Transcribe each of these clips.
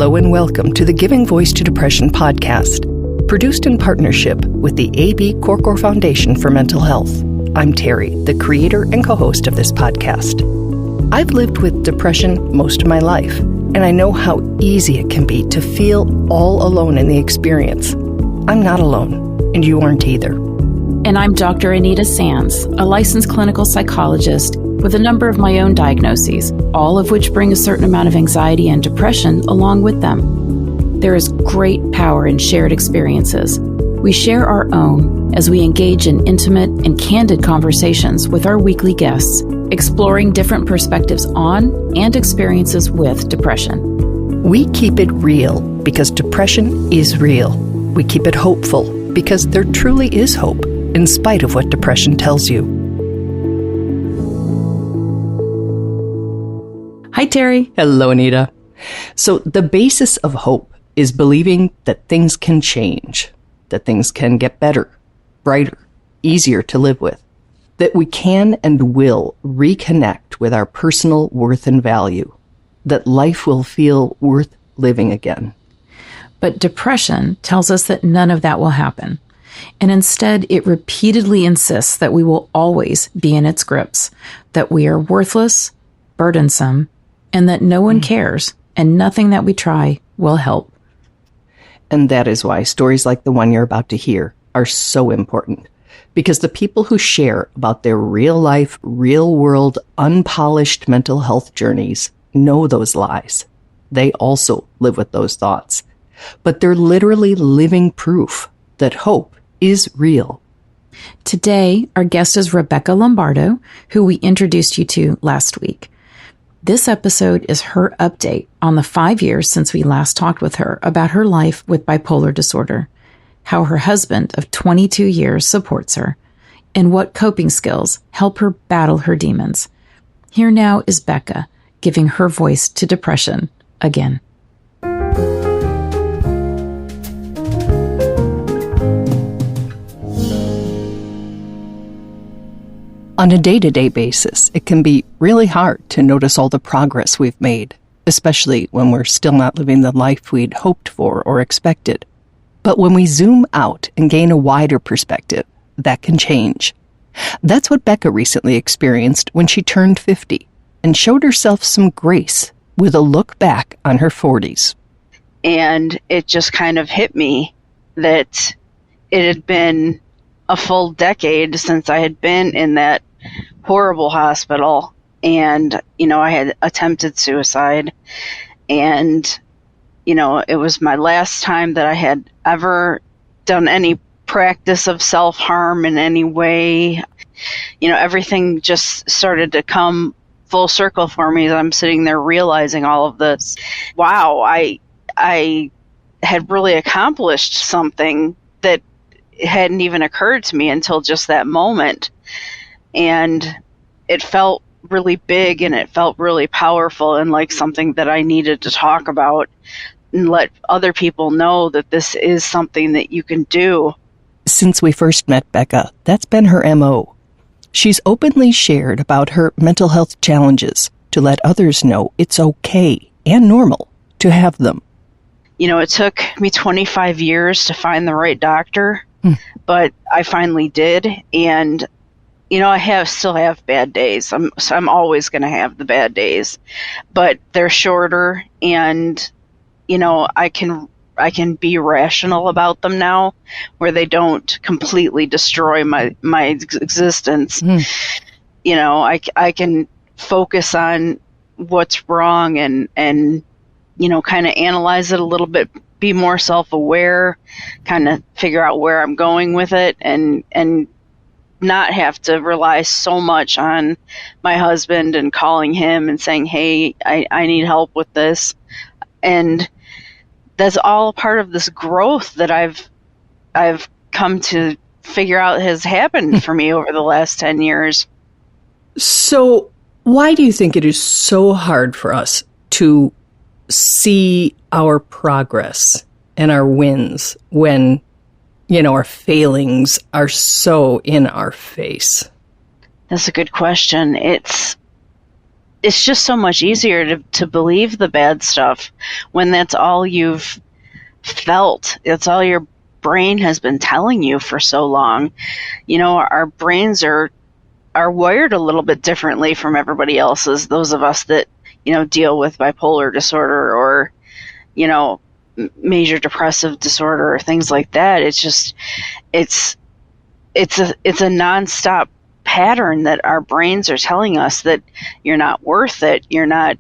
Hello and welcome to the Giving Voice to Depression podcast, produced in partnership with the A.B. Korkor Foundation for Mental Health. I'm Terry, the creator and co-host of this podcast. I've lived with depression most of my life, and I know how easy it can be to feel all alone in the experience. I'm not alone, and you aren't either. And I'm Dr. Anita Sands, a licensed clinical psychologist with a number of my own diagnoses, all of which bring a certain amount of anxiety and depression along with them. There is great power in shared experiences. We share our own as we engage in intimate and candid conversations with our weekly guests, exploring different perspectives on and experiences with depression. We keep it real because depression is real. We keep it hopeful because there truly is hope, in spite of what depression tells you. Hi, Terry. Hello, Anita. So the basis of hope is believing that things can change, that things can get better, brighter, easier to live with, that we can and will reconnect with our personal worth and value, that life will feel worth living again. But depression tells us that none of that will happen. And instead, it repeatedly insists that we will always be in its grips, that we are worthless, burdensome, and that no one cares, and nothing that we try will help. And that is why stories like the one you're about to hear are so important. Because the people who share about their real life, real world, unpolished mental health journeys know those lies. They also live with those thoughts. But they're literally living proof that hope is real. Today, our guest is Rebecca Lombardo, who we introduced you to last week. This episode is her update on the 5 years since we last talked with her about her life with bipolar disorder, how her husband of 22 years supports her, and what coping skills help her battle her demons. Here now is Becca giving her voice to depression again. On a day-to-day basis, it can be really hard to notice all the progress we've made, especially when we're still not living the life we'd hoped for or expected. But when we zoom out and gain a wider perspective, that can change. That's what Becca recently experienced when she turned 50 and showed herself some grace with a look back on her 40s. And it just kind of hit me that it had been a full decade since I had been in that horrible hospital, and I had attempted suicide, and it was my last time that I had ever done any practice of self-harm in any way. Everything just started to come full circle for me as I'm sitting there realizing all of this. Wow, I had really accomplished something that hadn't even occurred to me until just that moment. And it felt really big, and it felt really powerful, and like something that I needed to talk about and let other people know that this is something that you can do. Since we first met Becca, that's been her MO. She's openly shared about her mental health challenges to let others know it's okay and normal to have them. It took me 25 years to find the right doctor. But I finally did, and I still have bad days. I'm always going to have the bad days, but they're shorter, and I can be rational about them now, where they don't completely destroy my existence. I can focus on what's wrong and kind of analyze it a little bit. Be more self-aware, kind of figure out where I'm going with it, and not have to rely so much on my husband and calling him and saying, hey, I need help with this. And that's all part of this growth that I've come to figure out has happened for me over the last 10 years. So why do you think it is so hard for us to see our progress and our wins when, our failings are so in our face? That's a good question. It's it's just so much easier to believe the bad stuff when that's all you've felt. It's all your brain has been telling you for so long. Our brains are wired a little bit differently from everybody else's. Those of us that, deal with bipolar disorder or, major depressive disorder or things like that. It's just, it's a nonstop pattern that our brains are telling us that you're not worth it. You're not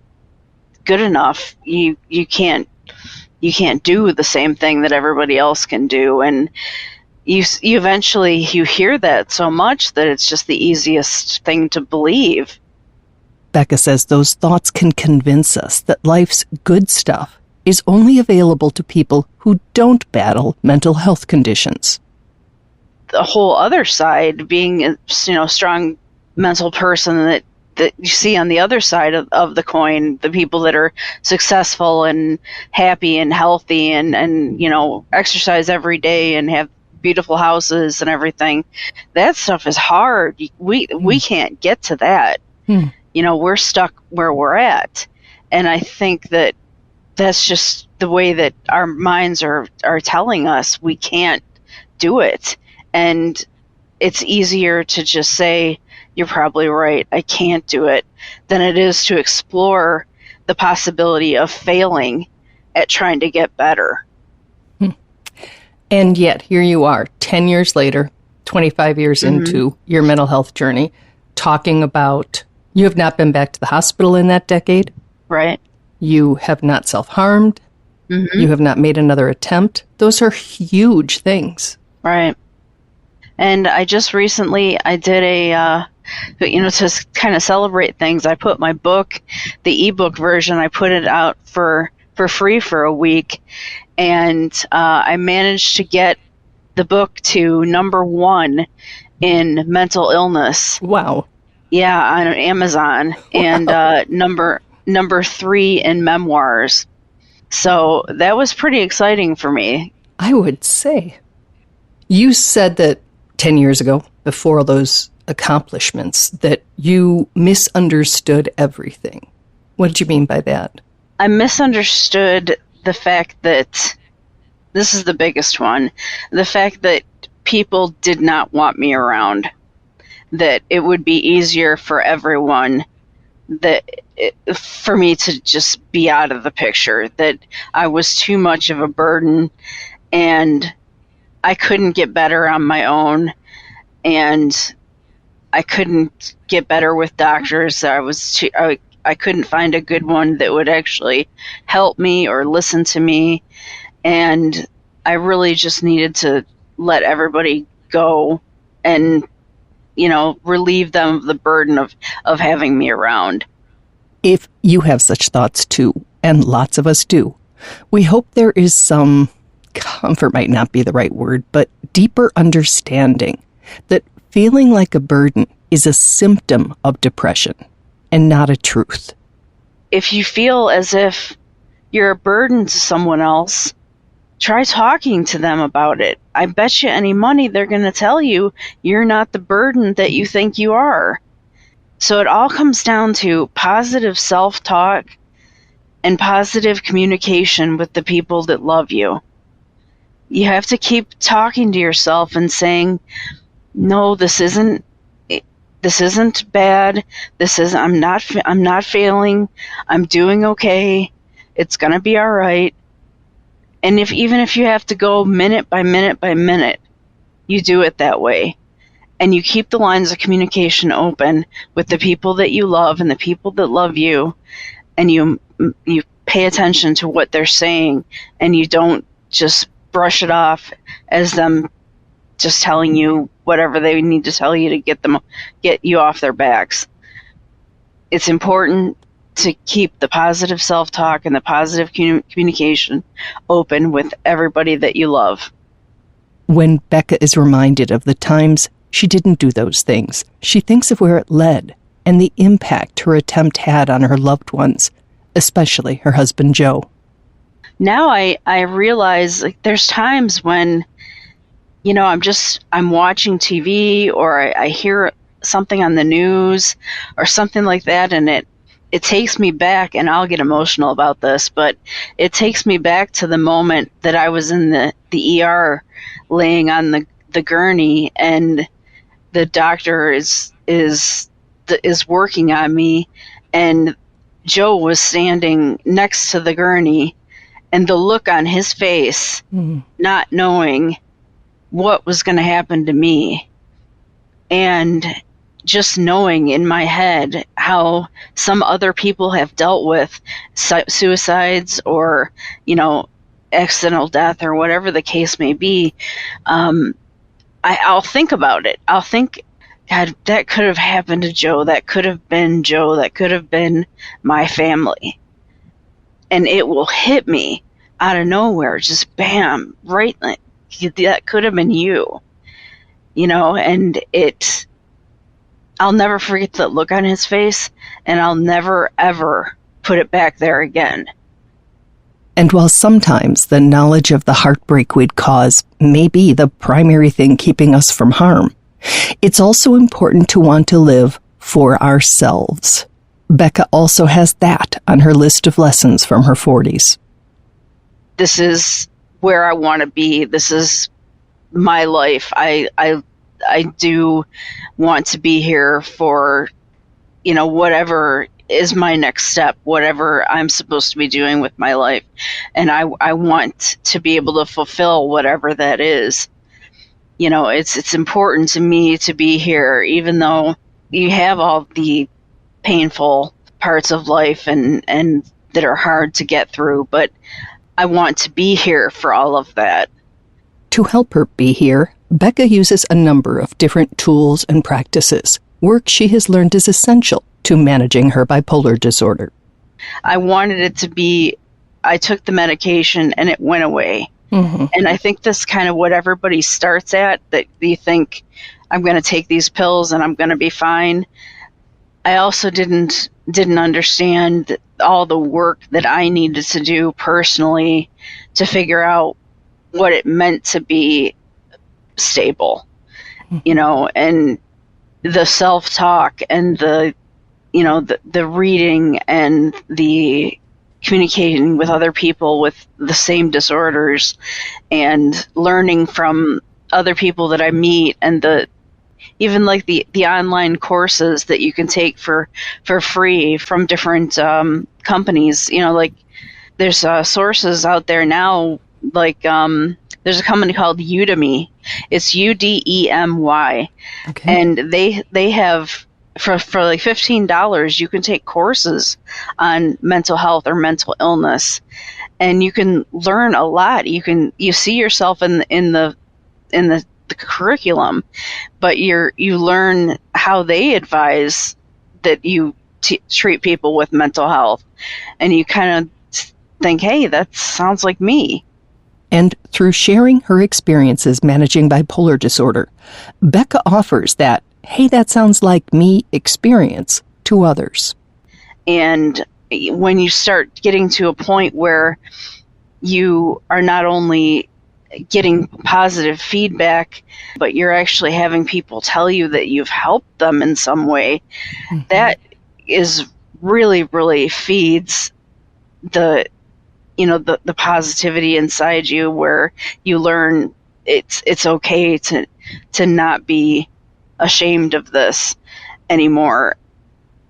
good enough. You can't do the same thing that everybody else can do. And you eventually hear that so much that it's just the easiest thing to believe. Becca says those thoughts can convince us that life's good stuff is only available to people who don't battle mental health conditions. The whole other side, being a strong mental person that you see on the other side of the coin, the people that are successful and happy and healthy and exercise every day and have beautiful houses and everything. That stuff is hard. We can't get to that. We're stuck where we're at. And I think that that's just the way that our minds are telling us we can't do it. And it's easier to just say, you're probably right, I can't do it, than it is to explore the possibility of failing at trying to get better. And yet, here you are, 10 years later, 25 years into your mental health journey, talking about you have not been back to the hospital in that decade. Right. You have not self-harmed. You have not made another attempt. Those are huge things. Right. And I just recently, I did to kind of celebrate things, I put my book, the ebook version, I put it out for free for a week. And I managed to get the book to number 1 in mental illness. Wow. Yeah, on Amazon. Wow. And number 3 in memoirs. So that was pretty exciting for me. I would say. You said that 10 years ago, before all those accomplishments, that you misunderstood everything. What did you mean by that? I misunderstood the fact that, this is the biggest one, the fact that people did not want me around. That it would be easier for everyone for me to just be out of the picture, that I was too much of a burden and I couldn't get better on my own, and I couldn't get better with doctors. I couldn't find a good one that would actually help me or listen to me, and I really just needed to let everybody go and relieve them of the burden of having me around. If you have such thoughts too, and lots of us do, we hope there is some, comfort might not be the right word, but deeper understanding that feeling like a burden is a symptom of depression and not a truth. If you feel as if you're a burden to someone else, try talking to them about it. I bet you any money they're going to tell you you're not the burden that you think you are. So it all comes down to positive self-talk and positive communication with the people that love you. You have to keep talking to yourself and saying, no, this isn't bad. I'm not failing. I'm doing okay. It's going to be all right. And even if you have to go minute by minute by minute, you do it that way. And you keep the lines of communication open with the people that you love and the people that love you. And you pay attention to what they're saying, and you don't just brush it off as them just telling you whatever they need to tell you to get you off their backs. It's important to keep the positive self-talk and the positive communication open with everybody that you love. When Becca is reminded of the times she didn't do those things, she thinks of where it led and the impact her attempt had on her loved ones, especially her husband, Joe. Now I realize there's times when, I'm watching TV or I hear something on the news or something like that, and it it takes me back, and I'll get emotional about this, but it takes me back to the moment that I was in the ER laying on the gurney, and the doctor is working on me, and Joe was standing next to the gurney, and the look on his face, not knowing what was going to happen to me, and just knowing in my head how some other people have dealt with suicides or, accidental death or whatever the case may be. I'll think about it. I'll think, God, that could have happened to Joe. That could have been Joe. That could have been my family. And it will hit me out of nowhere, just bam, right. That could have been you, and I'll never forget the look on his face, and I'll never, ever put it back there again. And while sometimes the knowledge of the heartbreak we'd cause may be the primary thing keeping us from harm, it's also important to want to live for ourselves. Becca also has that on her list of lessons from her 40s. This is where I want to be. This is my life. I do want to be here for, whatever is my next step, whatever I'm supposed to be doing with my life. And I want to be able to fulfill whatever that is. It's important to me to be here, even though you have all the painful parts of life and that are hard to get through, but I want to be here for all of that. To help her be here, Becca uses a number of different tools and practices, work she has learned is essential to managing her bipolar disorder. I wanted it to be, I took the medication and it went away. Mm-hmm. And I think that's kind of what everybody starts at, that you think, I'm going to take these pills and I'm going to be fine. I also didn't understand all the work that I needed to do personally to figure out what it meant to be stable, and the self-talk and the reading and the communicating with other people with the same disorders and learning from other people that I meet, and even like the online courses that you can take for free from different companies. Like there's sources out there now, like there's a company called Udemy. It's Udemy. Okay. And they have for like $15 you can take courses on mental health or mental illness, and you can learn a lot. You see yourself in the curriculum, but you learn how they advise that you treat people with mental health, and you kind of think, hey, that sounds like me. And through sharing her experiences managing bipolar disorder, Becca offers that, hey, that sounds like me experience to others. And when you start getting to a point where you are not only getting positive feedback, but you're actually having people tell you that you've helped them in some way, mm-hmm. that is really, really feeds the positivity inside you, where you learn it's okay to not be ashamed of this anymore.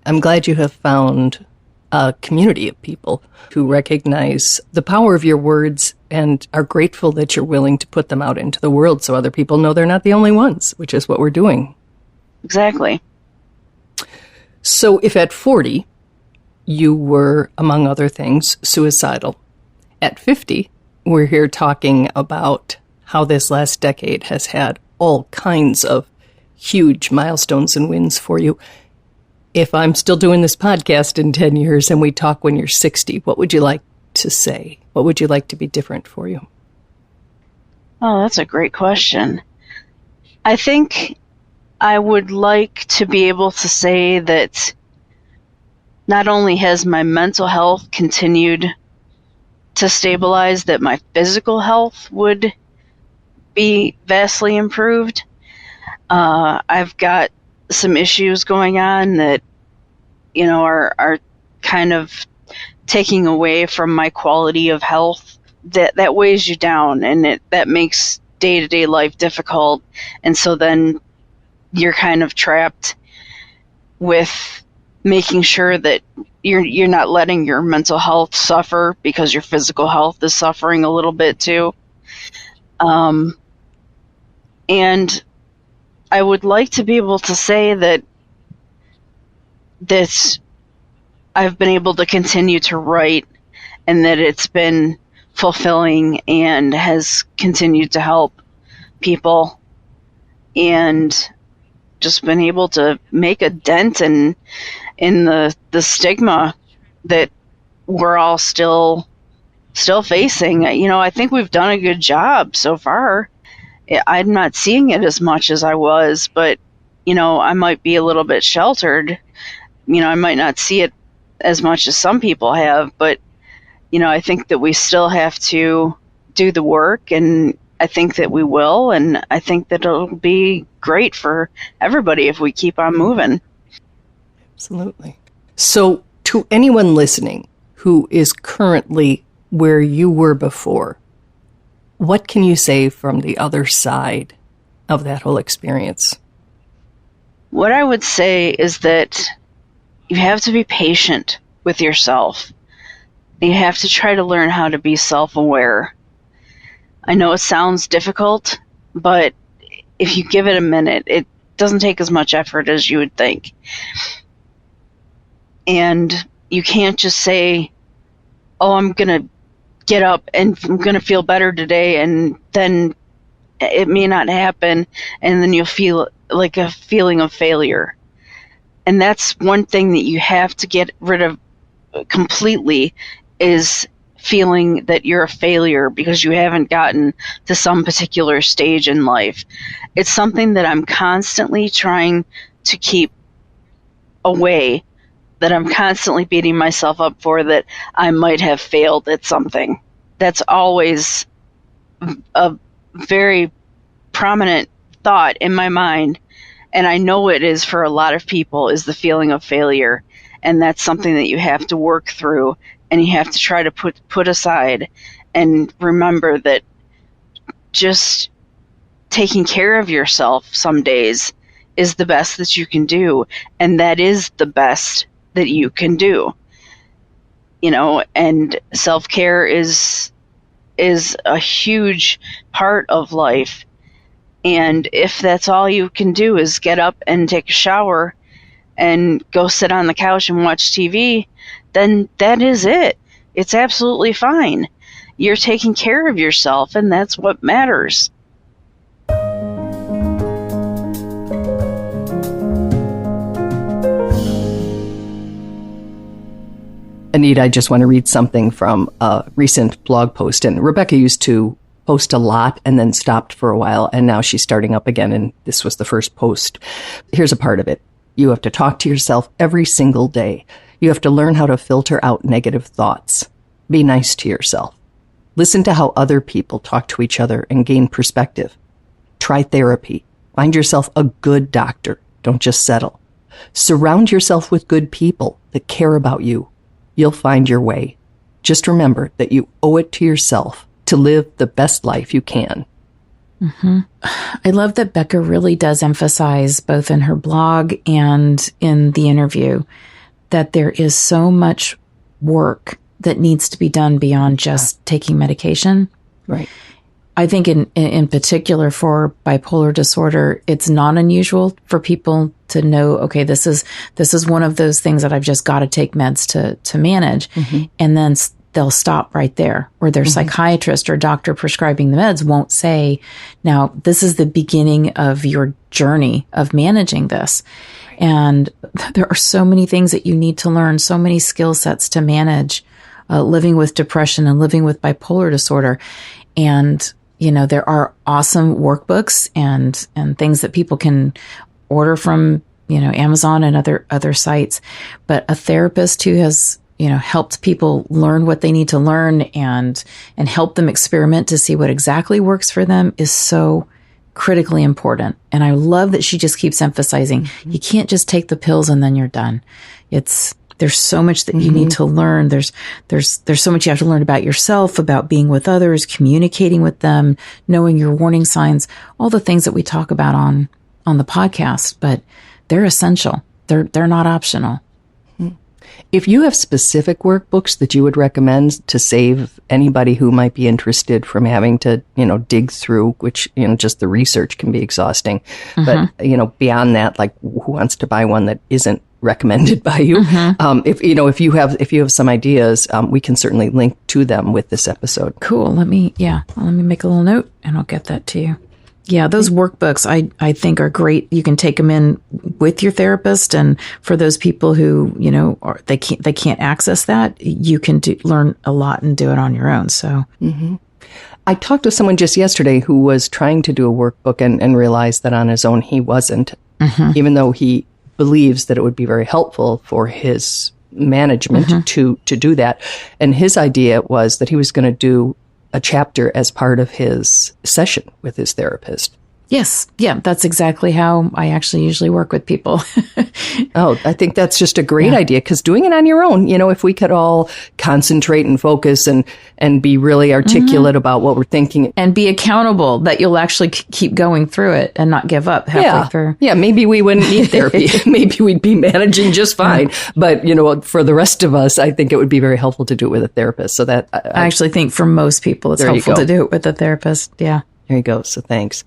I'm glad you have found a community of people who recognize the power of your words and are grateful that you're willing to put them out into the world so other people know they're not the only ones, which is what we're doing. Exactly. So if at 40, you were, among other things, suicidal, at 50, we're here talking about how this last decade has had all kinds of huge milestones and wins for you. If I'm still doing this podcast in 10 years and we talk when you're 60, what would you like to say? What would you like to be different for you? Oh, that's a great question. I think I would like to be able to say that not only has my mental health continued to stabilize, that my physical health would be vastly improved. I've got some issues going on that, are kind of taking away from my quality of health, that weighs you down, and that makes day-to-day life difficult. And so then you're kind of trapped with making sure that you're not letting your mental health suffer because your physical health is suffering a little bit too. And I would like to be able to say that I've been able to continue to write, and that it's been fulfilling and has continued to help people, and just been able to make a dent in the stigma that we're all still facing. I think we've done a good job so far. I'm not seeing it as much as I was, but I might be a little bit sheltered. I might not see it as much as some people have, but I think that we still have to do the work, and I think that we will, and I think that it'll be great for everybody if we keep on moving. Absolutely. So, to anyone listening who is currently where you were before, what can you say from the other side of that whole experience? What I would say is that you have to be patient with yourself. You have to try to learn how to be self-aware. I know it sounds difficult, but if you give it a minute, it doesn't take as much effort as you would think. And you can't just say, oh, I'm going to get up and I'm going to feel better today, and then it may not happen, and then you'll feel like a feeling of failure. And that's one thing that you have to get rid of completely, is feeling that you're a failure because you haven't gotten to some particular stage in life. It's something that I'm constantly trying to keep away, that I'm constantly beating myself up for, that I might have failed at something. That's always a very prominent thought in my mind, and I know it is for a lot of people, is the feeling of failure. And that's something that you have to work through, and you have to try to put aside, and remember that just taking care of yourself some days is the best that you can do, and that is the best that you can do. And self-care is a huge part of life. And if that's all you can do is get up and take a shower and go sit on the couch and watch TV, then that is it. It's absolutely fine. You're taking care of yourself, and that's what matters. Anita, I just want to read something from a recent blog post. And Rebecca used to post a lot and then stopped for a while, and now she's starting up again, and this was the first post. Here's a part of it. You have to talk to yourself every single day. You have to learn how to filter out negative thoughts. Be nice to yourself. Listen to how other people talk to each other and gain perspective. Try therapy. Find yourself a good doctor. Don't just settle. Surround yourself with good people that care about you. You'll find your way. Just remember that you owe it to yourself to live the best life you can. Mm-hmm. I love that Becca really does emphasize, both in her blog and in the interview, that there is so much work that needs to be done beyond just taking medication. Right. I think in particular for bipolar disorder, it's not unusual for people to know, okay, this is one of those things that I've just got to take meds to manage. Mm-hmm. And then they'll stop right there, or their psychiatrist or doctor prescribing the meds won't say, now, this is the beginning of your journey of managing this. Right. And there are so many things that you need to learn, so many skill sets to manage living with depression and living with bipolar disorder. And, there are awesome workbooks and things that people can order from, Amazon and other sites. But a therapist who has helped people learn what they need to learn and help them experiment to see what exactly works for them is so critically important. And I love that she just keeps emphasizing, you can't just take the pills and then you're done. It's There's so much that you need to learn. There's so much you have to learn about yourself, about being with others, communicating with them, knowing your warning signs, all the things that we talk about on the podcast, but they're essential. They're not optional. If you have specific workbooks that you would recommend to save anybody who might be interested from having to, dig through, which, just the research can be exhausting. But, beyond that, like who wants to buy one that isn't recommended by you? If you have some ideas, we can certainly link to them with this episode. Cool. Let me make a little note and I'll get that to you. Yeah, those workbooks I think are great. You can take them in with your therapist, and for those people who they can't access that, you can learn a lot and do it on your own. So, I talked to someone just yesterday who was trying to do a workbook and realized that on his own he wasn't, even though he believes that it would be very helpful for his management to do that. And his idea was that he was going to do a chapter as part of his session with his therapist. Yes. Yeah, that's exactly how I actually usually work with people. Oh, I think that's just a great idea, because doing it on your own, if we could all concentrate and focus and be really articulate about what we're thinking. And be accountable that you'll actually keep going through it and not give up halfway through. Yeah, maybe we wouldn't need therapy. Maybe we'd be managing just fine. But, for the rest of us, I think it would be very helpful to do it with a therapist. So that I actually think for most people, it's helpful to do it with a therapist. Yeah. There you go. So thanks.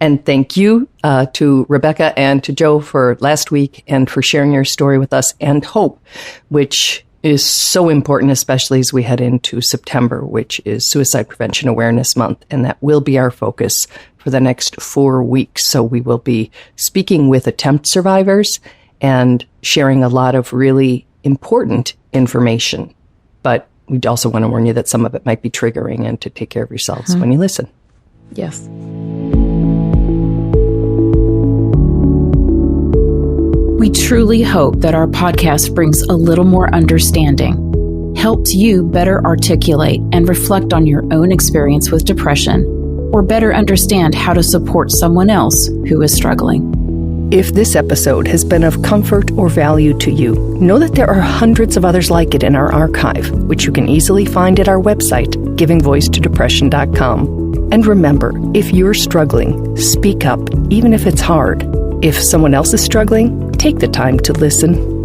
And thank you to Rebecca and to Joe for last week and for sharing your story with us, and Hope, which is so important, especially as we head into September, which is Suicide Prevention Awareness Month. And that will be our focus for the next 4 weeks. So we will be speaking with attempt survivors and sharing a lot of really important information. But we also want to warn you that some of it might be triggering, and to take care of yourselves when you listen. Yes. We truly hope that our podcast brings a little more understanding, helps you better articulate and reflect on your own experience with depression, or better understand how to support someone else who is struggling. If this episode has been of comfort or value to you, know that there are hundreds of others like it in our archive, which you can easily find at our website, givingvoicetodepression.com. And remember, if you're struggling, speak up, even if it's hard. If someone else is struggling, take the time to listen.